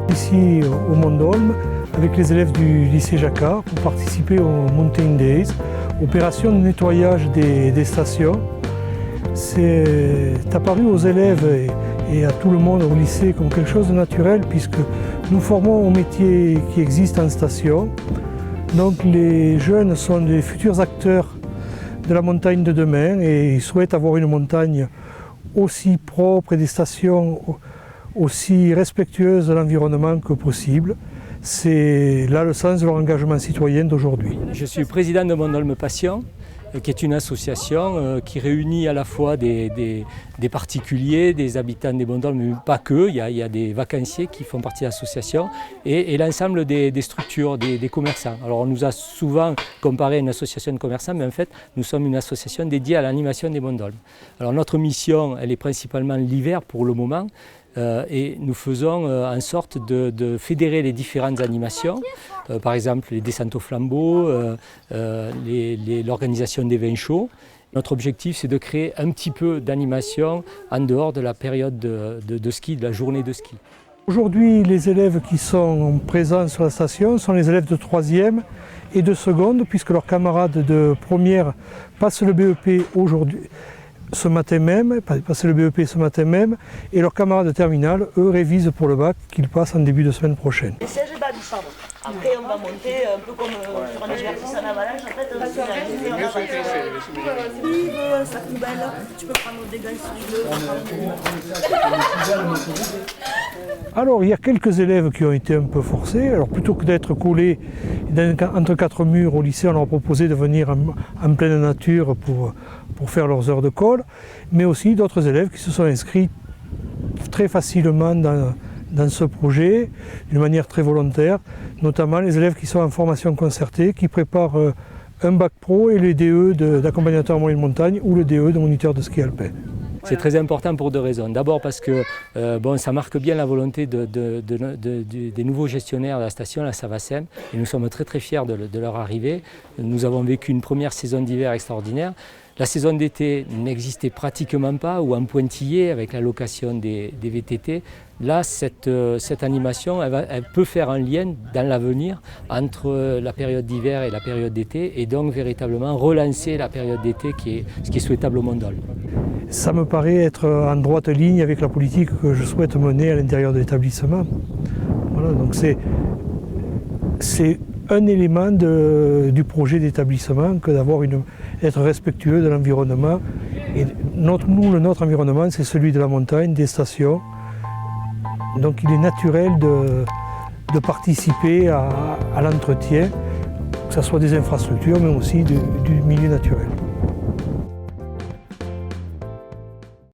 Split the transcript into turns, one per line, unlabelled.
Ici au Mont d'Olme, avec les élèves du lycée Jacquard, pour participer aux Mountain Days, opération de nettoyage des stations. C'est apparu aux élèves et à tout le monde au lycée comme quelque chose de naturel, puisque nous formons aux métiers qui existent en station. Donc les jeunes sont des futurs acteurs de la montagne de demain et ils souhaitent avoir une montagne aussi propre et des stations aussi respectueuses de l'environnement que possible. C'est là le sens de leur engagement citoyen d'aujourd'hui.
Je suis président de Mont d'Olme Passion, qui est une association qui réunit à la fois des particuliers, des habitants des Monts d'Olme, mais pas que. Il y a des vacanciers qui font partie de l'association et l'ensemble des structures, des commerçants. Alors on nous a souvent comparé à une association de commerçants, mais en fait nous sommes une association dédiée à l'animation des Monts d'Olme. Alors notre mission, elle est principalement l'hiver pour le moment. Et nous faisons en sorte de fédérer les différentes animations, par exemple les descentes au flambeau, l'organisation des vins chauds. Notre objectif, c'est de créer un petit peu d'animation en dehors de la période de ski, de la journée de ski.
Aujourd'hui, les élèves qui sont présents sur la station sont les élèves de 3e et de seconde, puisque leurs camarades de première passent le BEP aujourd'hui. Ce matin même, passer le BEP ce matin même, et leurs camarades de terminale, eux, révisent pour le bac qu'ils passent en début de semaine prochaine.
Les sièges baladent, pardon. Après, on va monter un peu comme sur un exercice en avalanche. En fait, on va un sac poubelle, tu peux prendre des gants si tu veux.
Alors, il y a quelques élèves qui ont été un peu forcés. Alors, plutôt que d'être collés entre 4 murs au lycée, on leur a proposé de venir en pleine nature pour faire leurs heures de colle, mais aussi d'autres élèves qui se sont inscrits très facilement dans ce projet, d'une manière très volontaire, notamment les élèves qui sont en formation concertée, qui préparent un bac pro et les DE d'accompagnateur en moyenne montagne ou le DE de moniteur de ski alpin.
C'est très important pour 2 raisons. D'abord parce que ça marque bien la volonté des nouveaux gestionnaires de la station, la Savacem, et nous sommes très très fiers de leur arrivée. Nous avons vécu une première saison d'hiver extraordinaire. La saison d'été n'existait pratiquement pas, ou en pointillé avec la location des VTT. Là, cette animation, elle peut faire un lien dans l'avenir entre la période d'hiver et la période d'été, et donc véritablement relancer la période d'été, ce qui est souhaitable au Mont d'Olme.
Ça me paraît être en droite ligne avec la politique que je souhaite mener à l'intérieur de l'établissement. Voilà, donc c'est un élément du projet d'établissement que d'être respectueux de l'environnement. Et notre environnement, c'est celui de la montagne, des stations. Donc il est naturel de participer à l'entretien, que ce soit des infrastructures, mais aussi du milieu naturel.